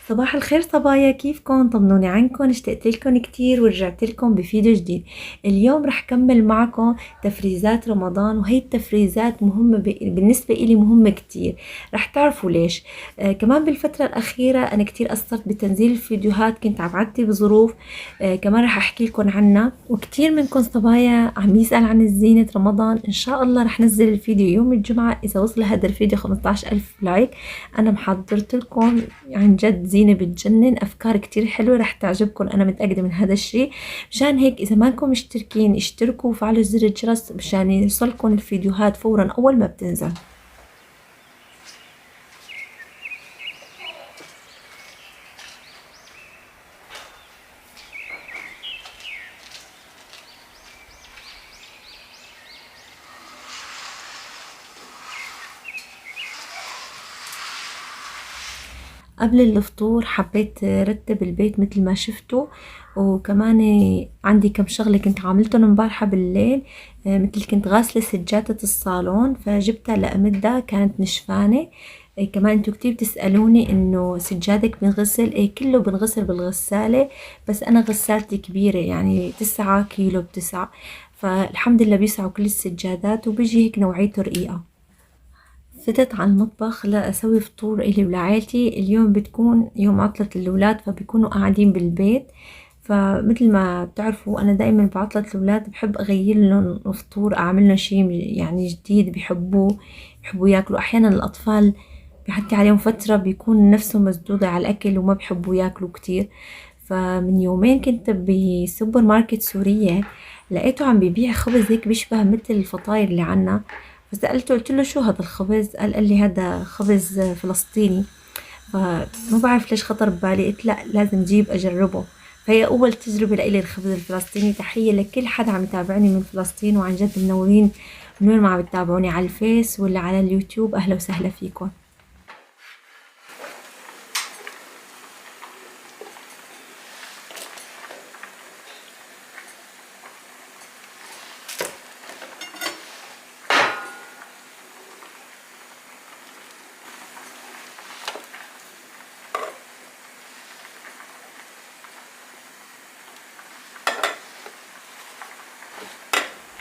صباح الخير صبايا، كيفكن؟ طمنوني عنكن. اشتقت لكم كتير ورجعت لكم بفيديو جديد. اليوم رح كمل معكم تفريزات رمضان، وهي التفريزات مهمة بالنسبة إلي، مهمة كتير. رح تعرفوا ليش. كمان بالفترة الأخيرة أنا كتير قصرت بتنزيل الفيديوهات، كنت عم بعدي بظروف. كمان رح أحكي لكم عنها. وكتير منكم صبايا عم يسأل عن زينة رمضان. إن شاء الله رح نزل الفيديو يوم الجمعة إذا وصل هذا الفيديو 15,000 لايك. أنا محضرت لكم عن جد زينة بتجنن، أفكار كتير حلوة رح تعجبكم، أنا متأكدة من هذا الشيء. مشان هيك إذا ما انكم مشتركين اشتركوا وفعلوا زر الجرس مشان يوصلكم الفيديوهات فورا أول ما بتنزل. قبل الفطور حبيت رتب البيت مثل ما شفتوا، وكمان عندي كم شغلة كنت عاملتهم امبارحة بالليل. مثل كنت غاسلة سجادة الصالون فجبتها لأمدها، كانت نشفانة. كمان انتو كتير بتسألوني انه سجادك بنغسل، كله بنغسل بالغسالة، بس انا غسالتي كبيرة يعني 9 كيلو بتسع، فالحمد لله بيسعوا كل السجادات، وبيجي هيك نوعيته رقيقة. فتت على المطبخ لأسوي فطور إلي ولعائلتي. اليوم بتكون يوم عطلة الأولاد فبيكونوا قاعدين بالبيت، فمثل ما بتعرفوا أنا دايما بعطلة الأولاد بحب أغير لهم فطور، أعمل لهم شي يعني جديد بيحبوه، بيحبوا ياكلوا. أحيانا الأطفال بيعدي عليهم فترة بيكون نفسهم مسدودة على الأكل وما بيحبوا ياكلوا كتير. فمن يومين كنت بسوبر ماركت سورية، لقيته عم بيبيع خبز هيك بيشبه مثل الفطاير اللي عنا. فسألته قلت له شو هذا الخبز؟ قال لي هذا خبز فلسطيني. فما بعرف ليش خطر ببالي، قلت لا لازم جيب أجربه. فهي أول تجربة لإلي الخبز الفلسطيني. تحية لكل حدا عم يتابعني من فلسطين، وعن جد منورين من وين ما عم تتابعوني، على الفيس ولا على اليوتيوب. أهلا وسهلا فيكم.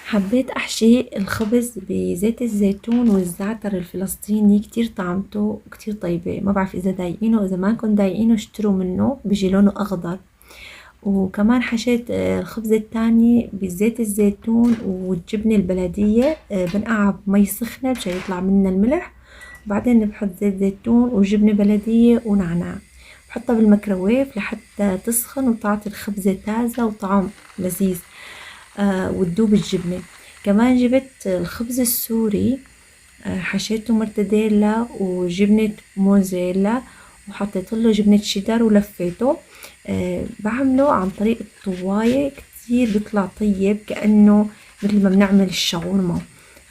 حبيت أحشي الخبز بزيت الزيتون والزعتر الفلسطيني، كتير طعمته كتير طيبة. ما بعرف إذا دايقينه، إذا ما كنت دايقينه اشتروا منه بيجي لونه أخضر. وكمان حشيت الخبز التاني بزيت الزيتون والجبنة البلدية، بنقعها بمي سخنة مشان يطلع منها الملح، وبعدين بحط زيت زيتون وجبنة بلدية ونعناع، بحطها بالميكروويف لحتى تسخن وتعطي الخبزة تازة وطعم لذيذ. وتدوب الجبنة. كمان جبت الخبز السوري، حشيته مرتديلا وجبنة موزاريلا، وحطيت له جبنة شيدر ولفيته. بعمله عن طريق الطواية، كتير بيطلع طيب كأنه مثل ما بنعمل الشاورما.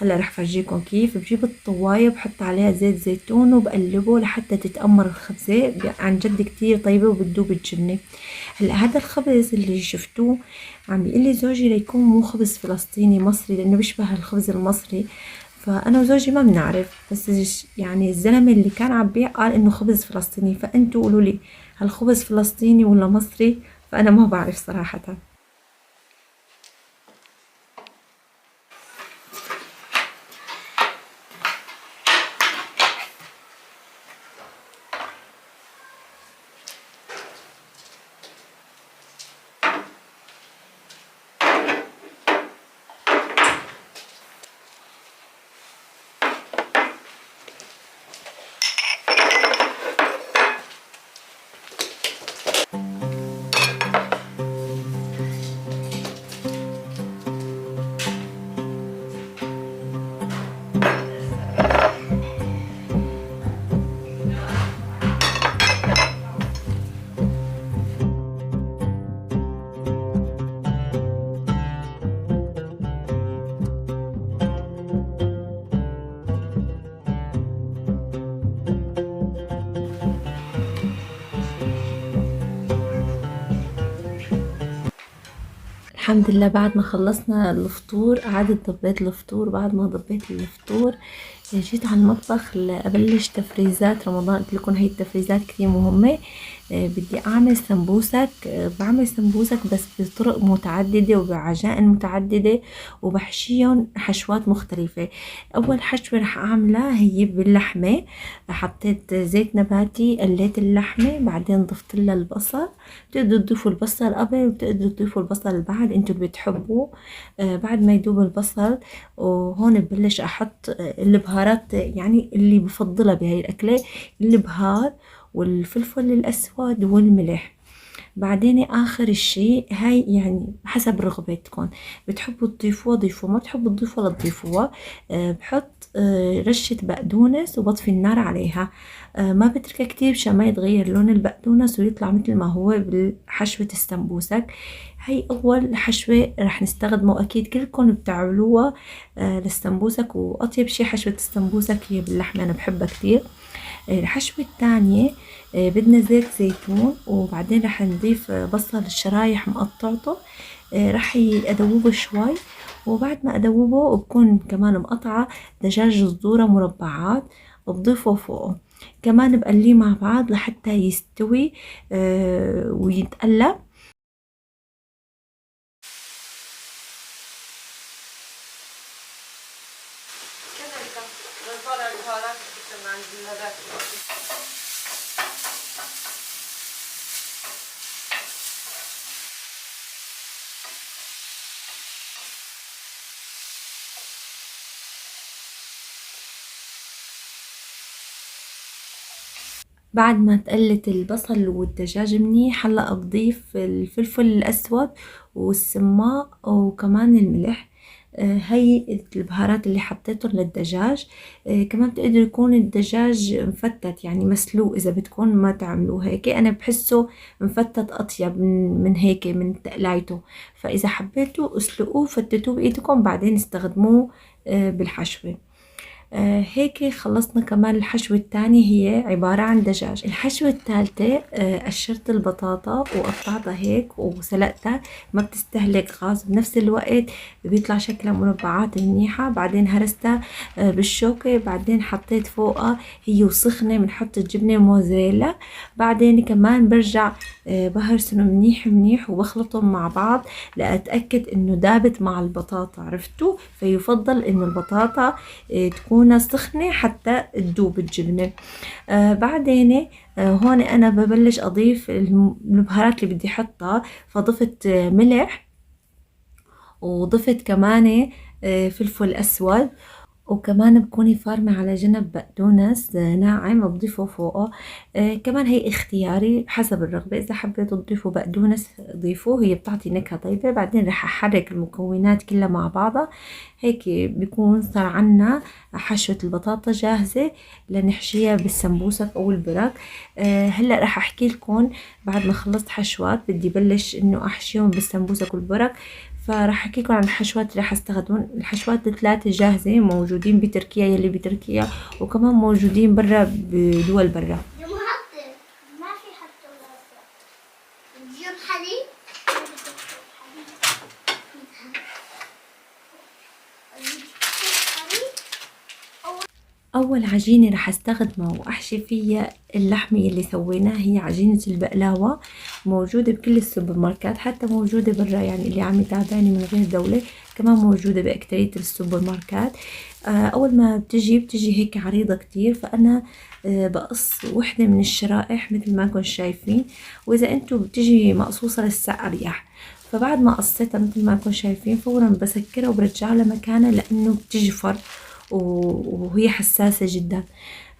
هلا رح فرجيكم كيف. بجيب الطواية بحط عليها زيت زيتون وبقلبه لحتى تتأمر الخبزة، عن جد كتير طيبة وبتدوب الجبنة. هلا هذا الخبز اللي شفتوه عم بيقلي زوجي ليكون مو خبز فلسطيني مصري، لأنه بيشبه الخبز المصري. فأنا وزوجي ما بنعرف، بس يعني الزلمة اللي كان عم بيع قال إنه خبز فلسطيني. فأنتوا قولوا لي هل خبز فلسطيني ولا مصري؟ فأنا ما بعرف صراحة. الحمد لله بعد ما خلصنا الفطور قعدت ضبيت الفطور. بعد ما ضبيت الفطور جيت على المطبخ لأبلش تفريزات رمضان. قلت لكم هي التفريزات كتير مهمة. بدي اعمل سمبوسك. بعمل سمبوسك بس بطرق متعددة وبعجائن متعددة وبحشيهم حشوات مختلفة. اول حشوة رح اعملها هي باللحمة. حطيت زيت نباتي، قليت اللحمة، بعدين ضفت لها البصل. بتقدروا تضيفوا البصل قبل وبتقدروا تضيفوا البصل بعد، انتوا اللي بتحبوه. بعد ما يدوب البصل وهون ببلش احط البهارات يعني اللي بفضلها بهاي الاكلة، البهار والفلفل الاسود والملح. بعدين اخر الشي هاي يعني حسب رغبتكم، بتحبوا تضيفوها ضيفوها، ما بتحبوا تضيفوها لا تضيفوها. بحط رشة بقدونس وبطفي النار عليها. ما بتركها كتير مشان ما يتغير لون البقدونس ويطلع مثل ما هو بحشوة السمبوسك. هاي اول حشوة رح نستخدمه، اكيد كلكم بتعملوها للسمبوسك، واطيب شي حشوة السمبوسك هي باللحمة، انا بحبها كتير. الحشوة الثانية بدنا زيت زيتون، وبعدين رح نضيف بصل الشرايح مقطعته. رح ادوبه شوي، وبعد ما ادوبه بكون كمان مقطعة دجاج صدورة مربعات بضيفه فوقه. كمان بقليه مع بعض لحتى يستوي ويتقلب. بعد ما تقلت البصل والدجاج منيح، هلا بضيف الفلفل الاسود والسماق وكمان الملح. هي البهارات اللي حطيتهم للدجاج. كمان بتقدر يكون الدجاج مفتت يعني مسلوق، اذا بدكم ما تعملوه هيك، انا بحسه مفتت اطيب من هيك من تقلايته. فاذا حبيتوا اسلقوه فتتوه بايدكم بعدين استخدموه بالحشوة. هيك خلصنا. كمان الحشوة الثانية هي عبارة عن دجاج. الحشوة الثالثة قشرت البطاطا وقطعتها هيك وسلقتها، ما بتستهلك غاز، بنفس الوقت بيطلع شكلها مربعات منيحة. بعدين هرستها بالشوكة، بعدين حطيت فوقها هي وسخنة بنحط الجبنة موزاريلا. بعدين كمان برجع بهرسهم منيح منيح وبخلطهم مع بعض لأتأكد انه دابت مع البطاطا، عرفتوا؟ فيفضل انه البطاطا تكون سخنة حتى تذوب الجبنة. بعدين هون أنا ببلش أضيف البهارات اللي بدي أحطها. فضفت ملح، وضفت كمان فلفل أسود، وكمان بكوني فارمة على جنب بقدونس ناعم بضيفه فوقه. كمان هي اختياري حسب الرغبة، إذا حبيتوا تضيفوا بقدونس ضيفوه، هي بتعطي نكهة طيبة. بعدين رح أحرك المكونات كلها مع بعضها، هيك بيكون صار عنا حشوة البطاطا جاهزة لنحشيها بالسمبوسك أو البرك. هلأ رح أحكي لكم بعد ما خلصت حشوات بدي بلش إنه أحشيهم بالسمبوسك والبرك. فراح احكي لكم عن الحشوات اللي راح استخدمهم. الحشوات الثلاثه جاهزه، موجودين بتركيا يلي بتركيا، وكمان موجودين برا بدول برا. ما في حتى نجيب حليب. اول عجينه رح استخدمها واحشي فيها اللحمه اللي سويناها هي عجينه البقلاوه، موجوده بكل السوبر ماركت، حتى موجوده برا يعني اللي عم يتابعني من غير دوله كمان موجوده باكتريه السوبر ماركت. اول ما بتجي هيك عريضه كتير، فانا بقص وحده من الشرائح مثل ما انكم شايفين، واذا انتم بتجي مقصوصه لسه اريح. فبعد ما قصيتها مثل ما انكم شايفين فورا بسكرها وبرجعها لمكانها لانه بتجفر وهي حساسة جدا.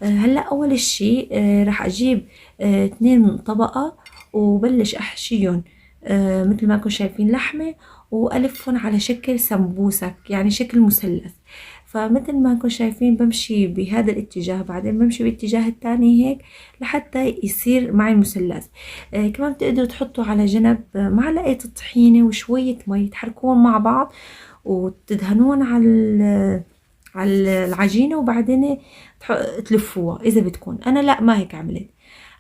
هلا اول اشي راح اجيب 2 طبقة وبلش احشيهم مثل ما انكم شايفين لحمة، والفهم على شكل سمبوسك يعني شكل مثلث. فمثل ما انكم شايفين بمشي بهذا الاتجاه، بعدين بمشي بالاتجاه الثاني هيك لحتى يصير معي مثلث. كمان بتقدروا تحطوا على جنب معلقة طحينة وشوية مي، تحركوهم مع بعض وتدهنون على العجينة، وبعدين تلفوها إذا بتكون. أنا لا، ما هيك عملت،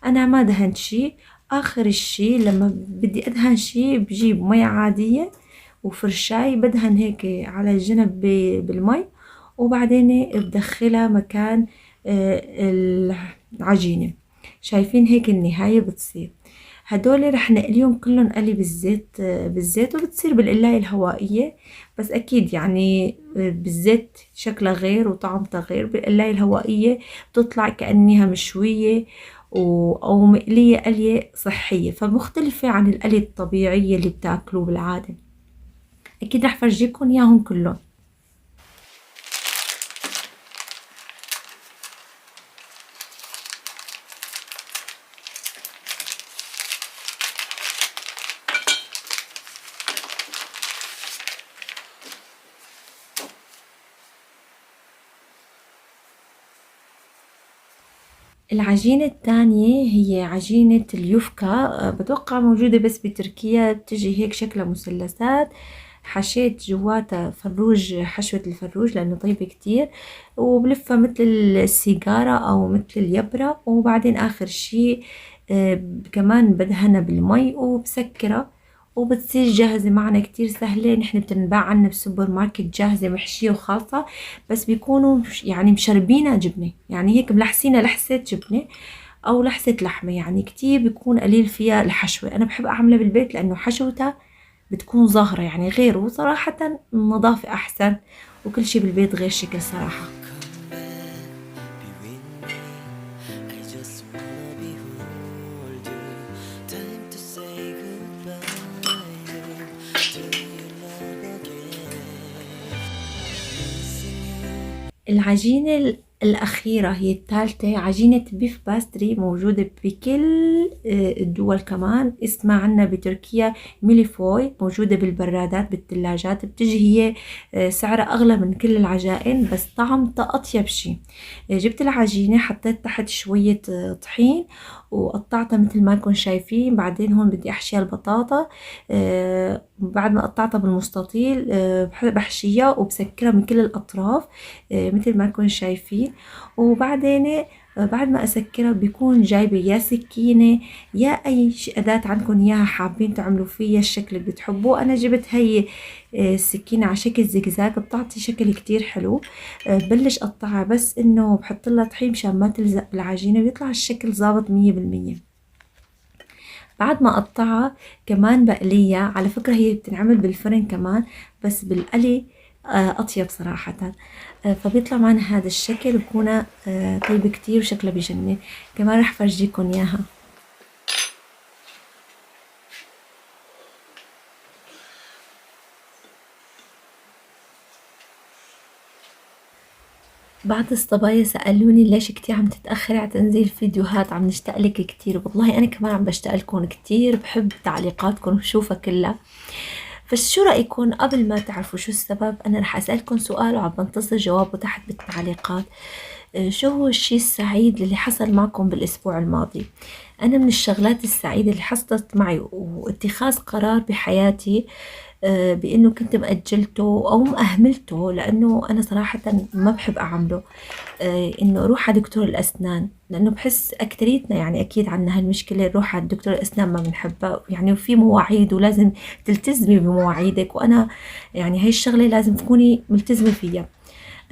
أنا ما دهنت شي. آخر الشي لما بدي أدهن شي بجيب مي عادية وفرشاي بدهن هيك على الجنب بالمي، وبعدين بدخلها مكان العجينة. شايفين هيك النهاية بتصير. هدول رح نقليهم كلهم قلي بالزيت وبتصير بالقلاية الهوائية. بس أكيد يعني بالزيت شكلها غير وطعمتها غير، بالقلاية الهوائية بتطلع كأنها مشوية أو مقلية قلية صحية، فمختلفة عن القلي الطبيعية اللي بتاكلوه بالعادة. أكيد رح فرجيكم إياهم كلهم. العجينة التانية هي عجينة اليوفكا، بتوقع موجودة بس بتركيا، بتجي هيك شكلها مثلثات، حشيت جواتها فروج، حشوة الفروج لأنه طيبة كتير، وبلفها مثل السيجارة أو مثل اليبرة، وبعدين آخر شي كمان بدهنها بالمي وبسكرها وبتصير جاهزة معنا. كتير سهلة، نحن بتنباع عنا بالسوبر ماركت جاهزة محشية وخالصة، بس بيكونوا يعني مشربينها جبنة، يعني هيك ملحسينها لحسة جبنة أو لحسة لحمة، يعني كتير بيكون قليل فيها الحشوة. أنا بحب أعملها بالبيت لأنه حشوتها بتكون ظاهرة يعني غير، وصراحة النظافة أحسن وكل شي بالبيت غير شكل صراحة. العجينة الأخيرة هي الثالثة، عجينة بيف باستري، موجودة بكل الدول، كمان اسمها عنا بتركيا ميليفوي، موجودة بالبرادات بالثلاجات، بتجي هي سعرها أغلى من كل العجائن بس طعمتها أطيب شي. جبت العجينة، حطيت تحت شوية طحين وقطعتها مثل ما انكم شايفين. بعدين هون بدي أحشيها البطاطا، بعد ما قطعتها بالمستطيل بحشيها وبسكرها من كل الأطراف مثل ما انكم شايفين. وبعدين بعد ما أسكرها بيكون جايبة يا سكينة يا أي أداة عندكم إياها حابين تعملوا فيها الشكل اللي بتحبوه. أنا جبت هي السكينة على شكل زجزاج، بتعطي شكل كتير حلو. بلش قطعها، بس إنه بحط لها طحين مشان ما تلزق بالعجينة، بيطلع الشكل ظابط 100%. بعد ما أقطعها كمان بقليها، على فكرة هي بتنعمل بالفرن كمان، بس بالقلي أطيب صراحة. فبيطلع معنا هذا الشكل، بكون طيب كتير وشكله بجنن. كمان رح فرجيكم إياها. بعض الصبايا سألوني ليش كتير عم تتأخري على تنزيل فيديوهات، عم نشتاق لك كتير. والله أنا كمان عم بشتاق لكم كتير، بحب تعليقاتكم بشوفها كلها. فشو رأيكم قبل ما تعرفوا شو السبب أنا رح أسألكم سؤال وعم بنتظر جوابه تحت بالتعليقات. شو هو الشي السعيد اللي حصل معكم بالأسبوع الماضي؟ أنا من الشغلات السعيدة اللي حصلت معي واتخاذ قرار بحياتي بإنه كنت مأجلته أو مأهملته، لأنه أنا صراحة ما بحب أعمله، إنه أروح على دكتور الأسنان، لأنه بحس أكتريتنا يعني أكيد عنا هالمشكلة، نروح على دكتور الأسنان ما بنحبها يعني، وفي مواعيد ولازم تلتزمي بمواعيدك، وأنا يعني هاي الشغلة لازم تكوني ملتزمة فيها.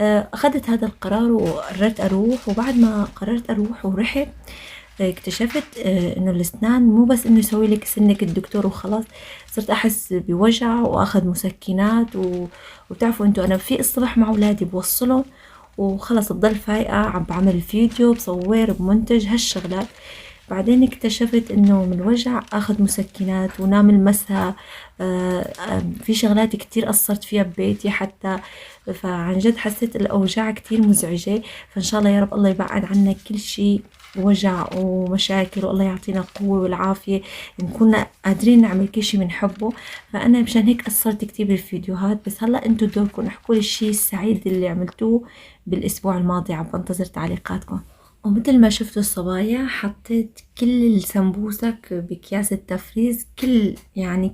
أخذت هذا القرار وقررت أروح. وبعد ما قررت أروح ورحت اكتشفت إنه الأسنان مو بس إنه يسوي لك سنك الدكتور وخلاص، صرت أحس بوجع وأخذ مسكنات وتعرفوا أنتوا أنا في الصبح مع أولادي بوصلهم وخلص بضل فايقة عم بعمل فيديو بصور بمنتج هالشغلات. بعدين اكتشفت انه من وجع اخذ مسكنات ونعمل مسها. في شغلات كتير قصرت فيها ببيتي حتى، فعن جد حسيت الاوجاع كتير مزعجة. فان شاء الله يا رب الله يبعد عنا كل شي وجع ومشاكل، والله يعطينا القوة والعافية نكون قادرين نعمل كل شي بنحبه. فأنا مشان هيك قصرت كتير بالفيديوهات، بس هلا انتو دوركم احكوا لي الشي السعيد اللي عملتوه بالأسبوع الماضي، عم بنتظر تعليقاتكم. ومثل ما شفتوا الصبايا حطيت كل السمبوسك بأكياس التفريز، كل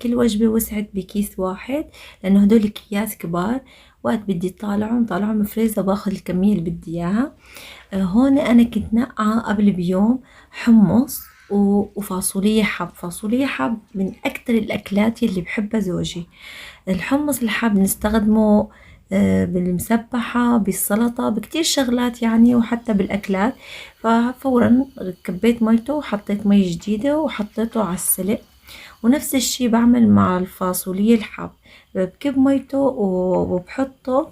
وجبة وسعت بكيس واحد، لأنه هدول أكياس كبار، وقت بدي طالعهم فريزة باخذ الكمية اللي بدي إياها. هون أنا كنت نقعة قبل بيوم حمص وفاصولية حب. فاصولية حب من أكتر الأكلات اللي بحبها زوجي. الحمص الحب نستخدمه بالمسبحة، بالسلطة، بكتير شغلات يعني، وحتى بالأكلات. ففورا كبيت ميته وحطيت مي جديدة وحطيته على السلق. ونفس الشي بعمل مع الفاصوليا الحب، بكب ميته وبحطه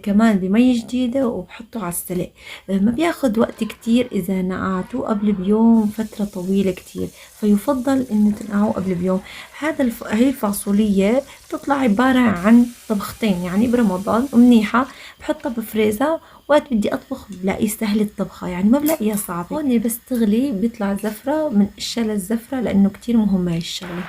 كمان بمي جديدة وبحطه على السلق. ما بياخد وقت كتير إذا نقعتوه قبل بيوم فترة طويلة كتير، فيفضل إنه تنقعوه قبل بيوم. هاي الفاصولية بتطلع عبارة عن طبختين يعني برمضان ومنيحة. بحطها بفريزر، وقت بدي أطبخ بلاقيه سهل الطبخة يعني، ما بلاقيها صعبة. هون بس تغلي بيطلع زفرة من الشلة الزفرة، لأنه كتير مهمة هاي الشغلة.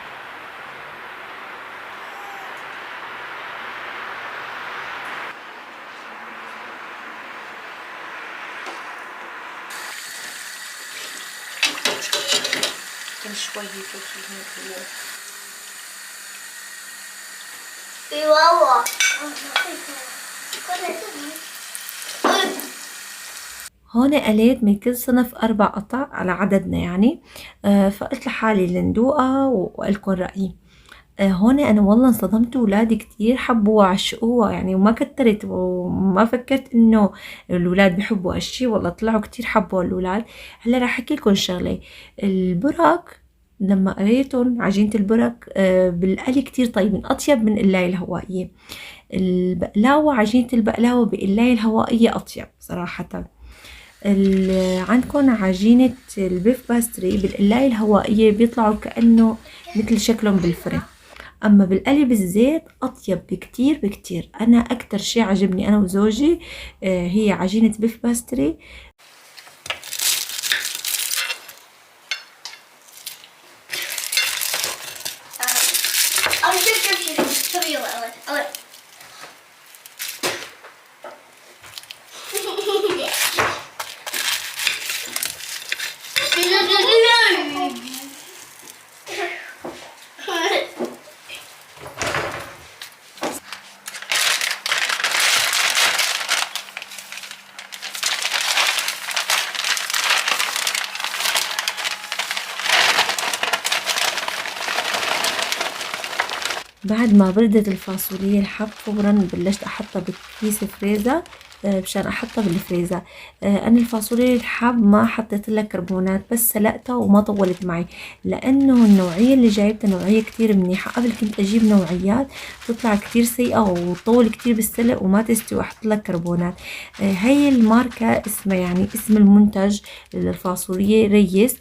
كل شوي هيك هون قليت من كل صنف 4 قطع على عددنا يعني. فقلت لحالي لندوقها وقلكن رأيي. هون أنا والله انصدمت، ولادي كتير حبوها وعشقوها يعني، وما كترت وما فكرت إنه الولاد بيحبوا هالشي. والله طلعوا كتير حبوا الولاد. هلا راح أحكي لكم شغلة. البرك لما قريتن عجينة البرك بالقلي كتير طيبين، أطيب من القلاية الهوائية. البقلاوة، عجينة البقلاوة بالقلاية الهوائية أطيب صراحة. عندكم عجينة البيف باستري بالقلاية الهوائية بيطلعوا كأنه مثل شكلهم بالفرن، أما بالقلي بالزيت أطيب بكتير بكتير. أنا أكتر شي عجبني أنا وزوجي هي عجينة بيف باستري. بعد ما بردت الفاصوليا الحب فورا بلشت احطها بكيس فريزر مشان احطها بالفريزر. انا الفاصوليا الحب ما حطيت لها كربونات، بس سلقتها وما طولت معي، لانه النوعيه اللي جايبتها نوعيه كتير منيحه. قبل كنت اجيب نوعيات تطلع كتير سيئه وتطول كتير بالسلق وما تستوي واحط لها كربونات. هي الماركه اسمها يعني اسم المنتج للفاصوليا ريس،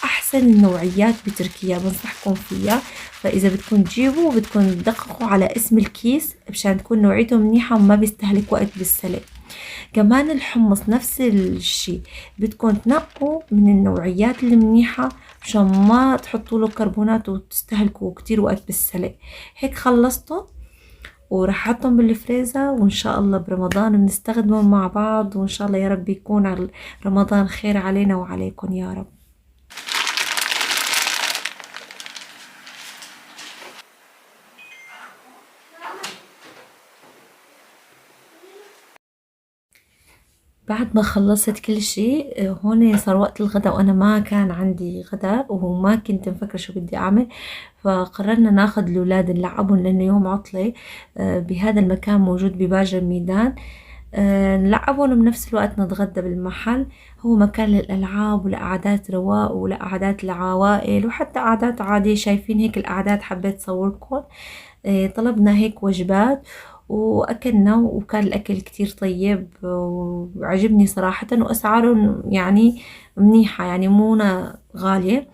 احسن النوعيات بتركيا، بنصحكم فيها. فاذا بدكم تجيبوا بدكم تدققوا على اسم الكيس مشان تكون نوعيته منيحه وما بيستهلك وقت بالسلق. كمان الحمص نفس الشي، بدكم تنقوا من النوعيات المنيحه مشان ما تحطوا له كربونات وتستهلكوا كتير وقت بالسلق. هيك خلصته وراح احطهم بالفريزر، وان شاء الله برمضان بنستخدمهم مع بعض، وان شاء الله يا رب يكون رمضان خير علينا وعليكم يا رب. بعد ما خلصت كل شيء هون صار وقت الغداء، وانا ما كان عندي غداء وما كنت مفكرة شو بدي اعمل. فقررنا ناخذ الاولاد نلعبهم لانه يوم عطلة بهذا المكان موجود بباجة الميدان. نلعبهم وبنفس الوقت نتغدى بالمحل. هو مكان للألعاب ولقعدات رواق ولقعدات العوائل وحتى قعدات عادية. شايفين هيك القعدات، حبيت صوركم. طلبنا هيك وجبات وأكلنا، وكان الأكل كتير طيب وعجبني صراحة، وأسعاره يعني منيحة يعني مو غالية.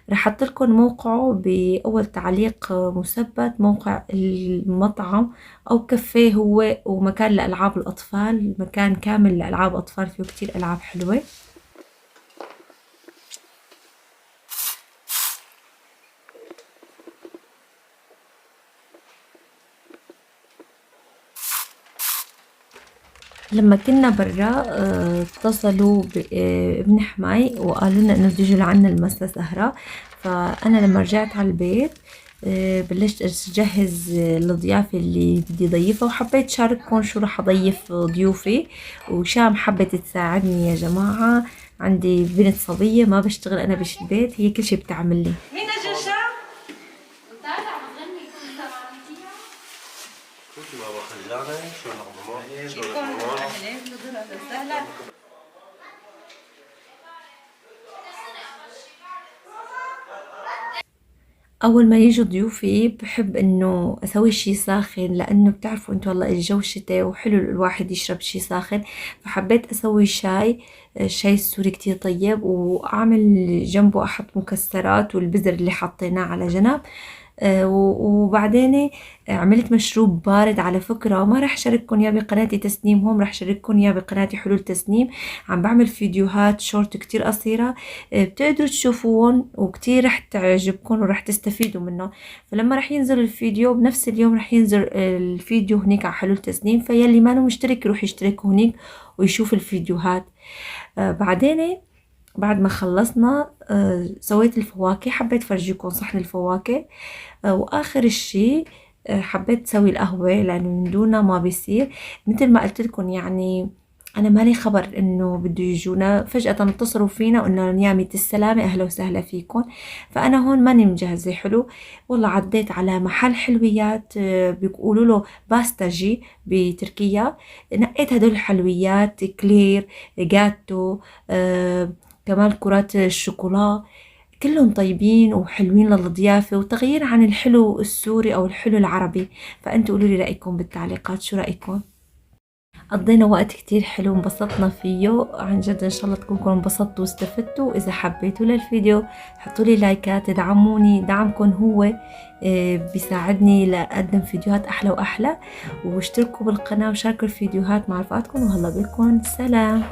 رح أحط لكم موقعه بأول تعليق مثبت، موقع المطعم أو كافيه هو، ومكان لألعاب الأطفال، مكان كامل لألعاب أطفال فيه كتير ألعاب حلوة. لما كنا برا اتصلوا بابن حماي وقالوا لنا انه بده يجوا لعنا المسا سهرة. فانا لما رجعت على البيت بلشت اجهز الضيافة اللي بدي ضيفها، وحبيت شارككم شو رح اضيف ضيوفي. وشام حبت تساعدني يا جماعة، عندي بنت صبية ما بشتغل انا بالبيت، هي كل شي بتعمل لي. بابا خلاني شو ماما شو ماما أول ما يجوا ضيوفي بحب إنه أسوي شي ساخن، لأنه بتعرفوا أنتوا والله الجو شتاء وحلو الواحد يشرب شي ساخن، فحبيت أسوي شاي. الشاي السوري كتير طيب، وأعمل جنبه أحط مكسرات والبذر اللي حطيناه على جنب. وبعدين عملت مشروب بارد. على فكرة ما راح أشارككم إياه بقناتي تسنيم هوم، راح أشارككم إياه بقناتي حلول تسنيم. عم بعمل فيديوهات شورت كتير قصيرة، بتقدروا تشوفوهم وكتير راح تعجبكم وراح تستفيدوا منهم. فلما راح ينزل الفيديو بنفس اليوم راح ينزل الفيديو هنيك على حلول تسنيم، فيلي ما له مشترك يروح يشترك هنيك ويشوف الفيديوهات. بعدين بعد ما خلصنا سويت الفواكه، حبيت فرجيكم صحن الفواكه. واخر الشي حبيت اسوي القهوة، لانه من دونها ما بيصير. مثل ما قلت لكم يعني انا مالي خبر انه بده يجونا، فجأة اتصلوا فينا وقلنا لهم يا ميت السلامة اهلا وسهلا فيكم. فانا هون ماني مجهزة حلو، والله عديت على محل حلويات بيقولوا له باستاجي بتركيا، نقيت هدول الحلويات كلير جاتو كمان كرات الشوكولا، كلهم طيبين وحلوين للضيافة وتغيير عن الحلو السوري أو الحلو العربي. فأنتوا قولوا لي رأيكم بالتعليقات، شو رأيكم؟ قضينا وقت كتير حلو انبسطنا فيه عن جد. إن شاء الله تكونوا انبسطتوا واستفدتوا. إذا حبيتوا للفيديو حطوا لي لايكات، ادعموني. دعمكم هو بيساعدني لأقدم فيديوهات أحلى وأحلى. واشتركوا بالقناة وشاركوا الفيديوهات مع رفقاتكم، وهلا بكم سلام.